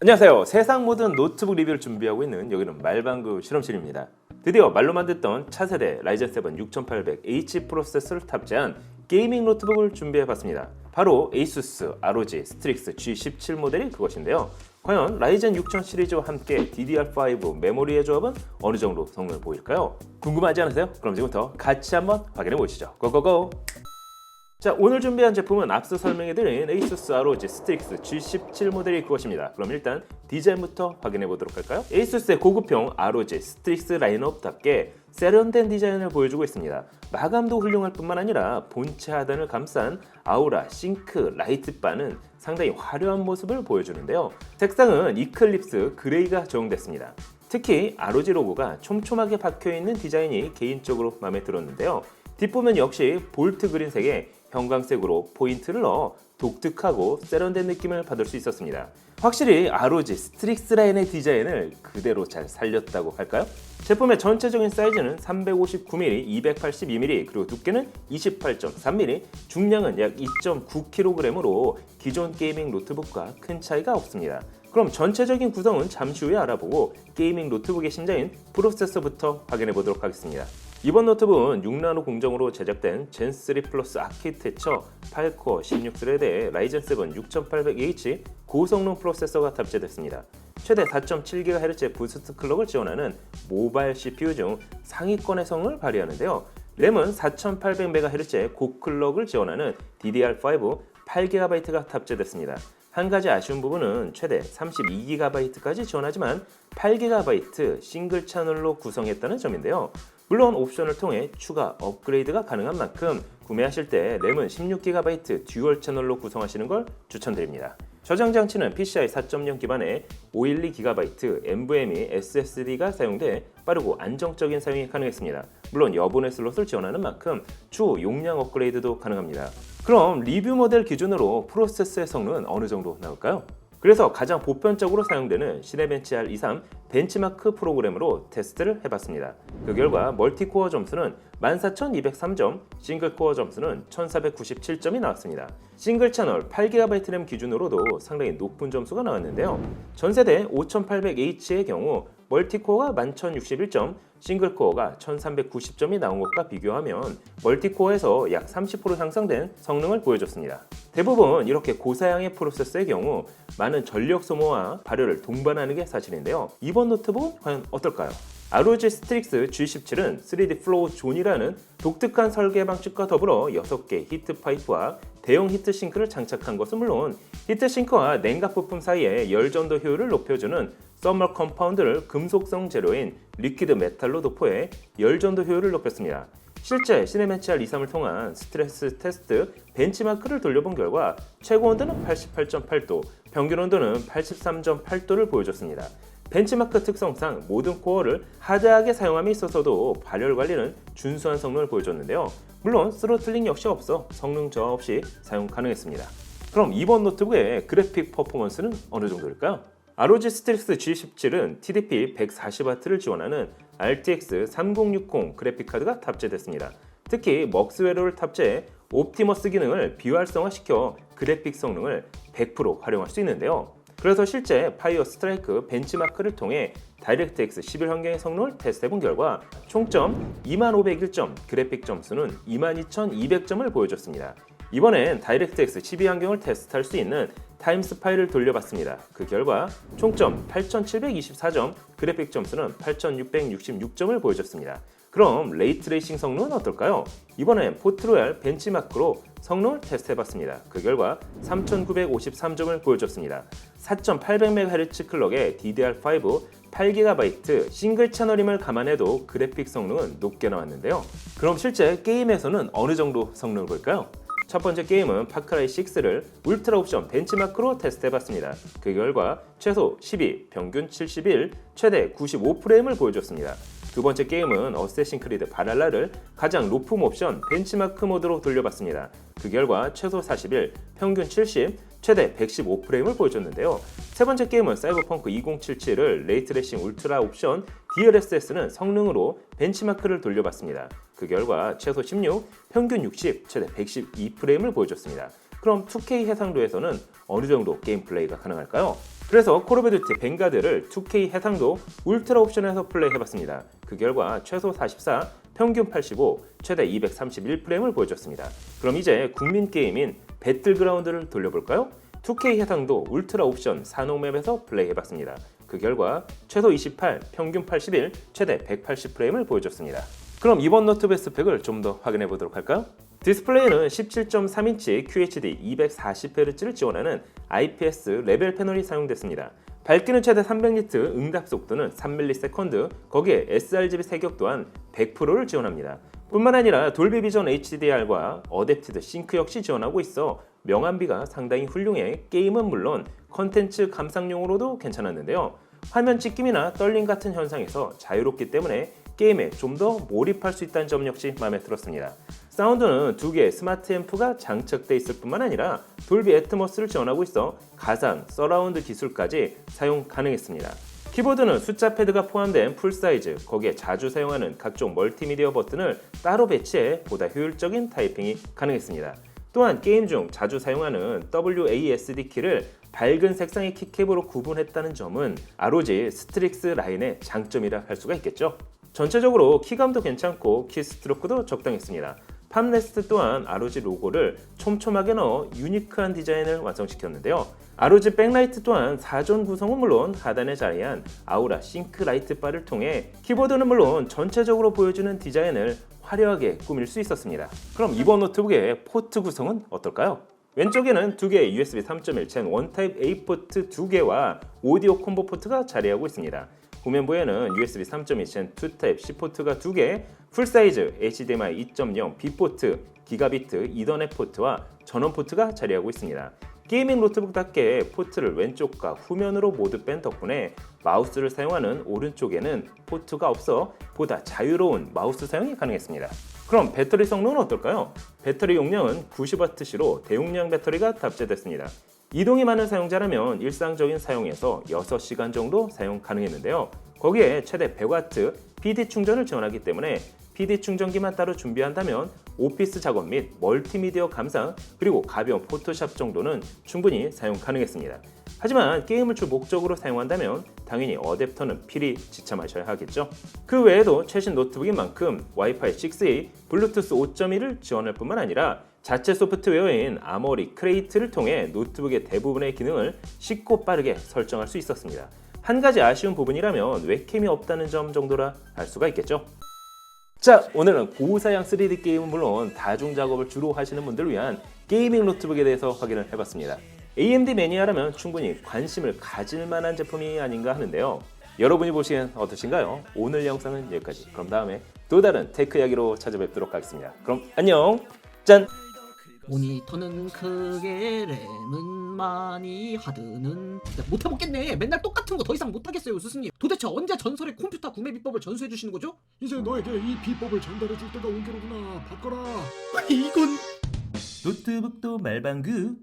안녕하세요. 세상 모든 노트북 리뷰를 준비하고 있는 여기는 말방구 실험실입니다. 드디어 말로만 듣던 차세대 라이젠 7 6800H 프로세서를 탑재한 게이밍 노트북을 준비해봤습니다. 바로 ASUS ROG 스트릭스 G17 모델이 그것인데요. 과연 라이젠 6000 시리즈와 함께 DDR5 메모리의 조합은 어느 정도 성능을 보일까요? 궁금하지 않으세요? 그럼 지금부터 같이 한번 확인해 보시죠. 고고고! 자, 오늘 준비한 제품은 앞서 설명해드린 ASUS ROG 스트릭스 G17 모델이 그것입니다. 그럼 일단 디자인부터 확인해 보도록 할까요? ASUS의 고급형 ROG 스트릭스 라인업답게 세련된 디자인을 보여주고 있습니다. 마감도 훌륭할 뿐만 아니라 본체 하단을 감싼 아우라, 싱크, 라이트바는 상당히 화려한 모습을 보여주는데요. 색상은 이클립스 그레이가 적용됐습니다. 특히 ROG 로고가 촘촘하게 박혀있는 디자인이 개인적으로 마음에 들었는데요. 뒷부분 역시 볼트 그린색에 형광색으로 포인트를 넣어 독특하고 세련된 느낌을 받을 수 있었습니다. 확실히 ROG 스트릭스 라인의 디자인을 그대로 잘 살렸다고 할까요? 제품의 전체적인 사이즈는 359mm, 282mm, 그리고 두께는 28.3mm, 중량은 약 2.9kg으로 기존 게이밍 노트북과 큰 차이가 없습니다. 그럼 전체적인 구성은 잠시 후에 알아보고 게이밍 노트북의 심장인 프로세서부터 확인해 보도록 하겠습니다. 이번 노트북은 6나노 공정으로 제작된 젠3 플러스 아키텍처 8코어 16스레드의 라이젠 7 6800H 고성능 프로세서가 탑재됐습니다. 최대 4.7GHz의 부스트 클럭을 지원하는 모바일 CPU 중 상위권의 성능을 발휘하는데요. 램은 4800MHz의 고클럭을 지원하는 DDR5 8GB가 탑재됐습니다. 한 가지 아쉬운 부분은 최대 32GB까지 지원하지만 8GB 싱글 채널로 구성했다는 점인데요. 물론 옵션을 통해 추가 업그레이드가 가능한 만큼 구매하실 때 램은 16GB 듀얼 채널로 구성하시는 걸 추천드립니다. 저장 장치는 PCI 4.0 기반의 512GB NVMe SSD가 사용돼 빠르고 안정적인 사용이 가능했습니다. 물론 여분의 슬롯을 지원하는 만큼 추후 용량 업그레이드도 가능합니다. 그럼 리뷰 모델 기준으로 프로세서의 성능은 어느 정도 나올까요? 그래서 가장 보편적으로 사용되는 시네벤치 R23 벤치마크 프로그램으로 테스트를 해봤습니다. 그 결과 멀티코어 점수는 14203점, 싱글코어 점수는 1497점이 나왔습니다. 싱글 채널 8GB 램 기준으로도 상당히 높은 점수가 나왔는데요. 전세대 5800H의 경우 멀티코어가 11061점, 싱글코어가 1390점이 나온 것과 비교하면 멀티코어에서 약 30% 향상된 성능을 보여줬습니다. 대부분 이렇게 고사양의 프로세서의 경우 많은 전력 소모와 발열을 동반하는 게 사실인데요. 이번 노트북은 과연 어떨까요? ROG 스트릭스 G17은 3D 플로우 존이라는 독특한 설계 방식과 더불어 6개 히트 파이프와 대형 히트 싱크를 장착한 것은 물론 히트 싱크와 냉각 부품 사이에 열 전도 효율을 높여주는 서멀 컴파운드를 금속성 재료인 리퀴드 메탈로 도포해 열 전도 효율을 높였습니다. 실제 시네벤치 R23을 통한 스트레스 테스트 벤치마크를 돌려본 결과 최고 온도는 88.8도, 평균 온도는 83.8도를 보여줬습니다. 벤치마크 특성상 모든 코어를 하드하게 사용함에 있어서도 발열 관리는 준수한 성능을 보여줬는데요. 물론 스로틀링 역시 없어 성능 저하 없이 사용 가능했습니다. 그럼 이번 노트북의 그래픽 퍼포먼스는 어느 정도일까요? ROG 스트릭스 G17은 TDP 140W를 지원하는 RTX 3060 그래픽카드가 탑재됐습니다. 특히 먹스웨어를 탑재해 옵티머스 기능을 비활성화시켜 그래픽 성능을 100% 활용할 수 있는데요. 그래서 실제 파이어 스트라이크 벤치마크를 통해 다이렉트X 11 환경의 성능을 테스트해본 결과 총점 2501점, 그래픽 점수는 22200점을 보여줬습니다. 이번엔 다이렉트X 12 환경을 테스트할 수 있는 타임스 파일을 돌려봤습니다. 그 결과 총점 8724점, 그래픽 점수는 8666점을 보여줬습니다. 그럼 레이트레이싱 성능은 어떨까요? 이번엔 포트로얄 벤치마크로 성능을 테스트해봤습니다. 그 결과 3953점을 보여줬습니다. 4800MHz 클럭의 DDR5 8GB 싱글 채널임을 감안해도 그래픽 성능은 높게 나왔는데요. 그럼 실제 게임에서는 어느 정도 성능을 볼까요? 첫 번째 게임은 파크라이 6를 울트라 옵션 벤치마크로 테스트해봤습니다. 그 결과 최소 12, 평균 71, 최대 95프레임을 보여줬습니다. 두 번째 게임은 어쌔신 크리드 바랄라를 가장 높은 옵션 벤치마크 모드로 돌려봤습니다. 그 결과 최소 41, 평균 70, 최대 115프레임을 보여줬는데요. 세 번째 게임은 사이버펑크 2077을 레이트레이싱 울트라 옵션 DLSS는 성능으로 벤치마크를 돌려봤습니다. 그 결과 최소 16, 평균 60, 최대 112프레임을 보여줬습니다. 그럼 2K 해상도에서는 어느 정도 게임 플레이가 가능할까요? 그래서 콜 오브 듀티 뱅가드를 2K 해상도 울트라 옵션에서 플레이해봤습니다. 그 결과 최소 44, 평균 85, 최대 231프레임을 보여줬습니다. 그럼 이제 국민 게임인 배틀그라운드를 돌려볼까요? 2K 해상도 울트라 옵션 산옥맵에서 플레이해봤습니다. 그 결과 최소 28, 평균 81, 최대 180프레임을 보여줬습니다. 그럼 이번 노트북 스펙을 좀 더 확인해 보도록 할까요? 디스플레이는 17.3인치 QHD 240Hz를 지원하는 IPS 레벨 패널이 사용됐습니다. 밝기는 최대 300니트, 응답 속도는 3ms, 거기에 sRGB 세격 또한 100%를 지원합니다. 뿐만 아니라 돌비 비전 HDR과 어댑티드 싱크 역시 지원하고 있어 명암비가 상당히 훌륭해 게임은 물론 컨텐츠 감상용으로도 괜찮았는데요. 화면 찍힘이나 떨림 같은 현상에서 자유롭기 때문에 게임에 좀 더 몰입할 수 있다는 점 역시 마음에 들었습니다. 사운드는 2개의 스마트 앰프가 장착돼 있을 뿐만 아니라 돌비 애트모스를 지원하고 있어 가상, 서라운드 기술까지 사용 가능했습니다. 키보드는 숫자 패드가 포함된 풀사이즈, 거기에 자주 사용하는 각종 멀티미디어 버튼을 따로 배치해 보다 효율적인 타이핑이 가능했습니다. 또한 게임 중 자주 사용하는 WASD 키를 밝은 색상의 키캡으로 구분했다는 점은 ROG 스트릭스 라인의 장점이라 할 수가 있겠죠. 전체적으로 키감도 괜찮고 키스트로크도 적당했습니다. 팜레스트 또한 ROG 로고를 촘촘하게 넣어 유니크한 디자인을 완성시켰는데요. ROG 백라이트 또한 사전 구성은 물론 하단에 자리한 아우라 싱크 라이트 바를 통해 키보드는 물론 전체적으로 보여주는 디자인을 화려하게 꾸밀 수 있었습니다. 그럼 이번 노트북의 포트 구성은 어떨까요? 왼쪽에는 2개의 USB 3.1 젠 1 타입 A 포트 2개와 오디오 콤보 포트가 자리하고 있습니다. 후면부에는 USB 3.2 젠 2 타입 C 포트가 2개, 풀사이즈 HDMI 2.0 B 포트, 기가비트 이더넷 포트와 전원 포트가 자리하고 있습니다. 게이밍 노트북답게 포트를 왼쪽과 후면으로 모두 뺀 덕분에 마우스를 사용하는 오른쪽에는 포트가 없어 보다 자유로운 마우스 사용이 가능했습니다. 그럼 배터리 성능은 어떨까요? 배터리 용량은 90W시로 대용량 배터리가 탑재됐습니다. 이동이 많은 사용자라면 일상적인 사용에서 6시간 정도 사용 가능했는데요. 거기에 최대 100W PD 충전을 지원하기 때문에 PD 충전기만 따로 준비한다면 오피스 작업 및 멀티미디어 감상 그리고 가벼운 포토샵 정도는 충분히 사용 가능했습니다. 하지만 게임을 주 목적으로 사용한다면 당연히 어댑터는 필히 지참하셔야 하겠죠. 그 외에도 최신 노트북인 만큼 와이파이 6E, 블루투스 5.1을 지원할 뿐만 아니라 자체 소프트웨어인 아머리 크레이트를 통해 노트북의 대부분의 기능을 쉽고 빠르게 설정할 수 있었습니다. 한 가지 아쉬운 부분이라면 웹캠이 없다는 점 정도라 할 수가 있겠죠. 자, 오늘은 고사양 3D 게임은 물론 다중 작업을 주로 하시는 분들을 위한 게이밍 노트북에 대해서 확인을 해봤습니다. AMD 매니아라면 충분히 관심을 가질 만한 제품이 아닌가 하는데요. 여러분이 보시기엔 어떠신가요? 오늘 영상은 여기까지. 그럼 다음에 또 다른 테크 이야기로 찾아뵙도록 하겠습니다. 그럼 안녕! 짠! 모니터는 크게 램은 많이 하드는 못해먹겠네. 맨날 똑같은 거 더 이상 못하겠어요 스승님. 도대체 언제 전설의 컴퓨터 구매 비법을 전수해 주시는 거죠? 이제 너에게 이 비법을 전달해 줄 때가 온 게로구나. 바꿔라. 이건 노트북도 말방구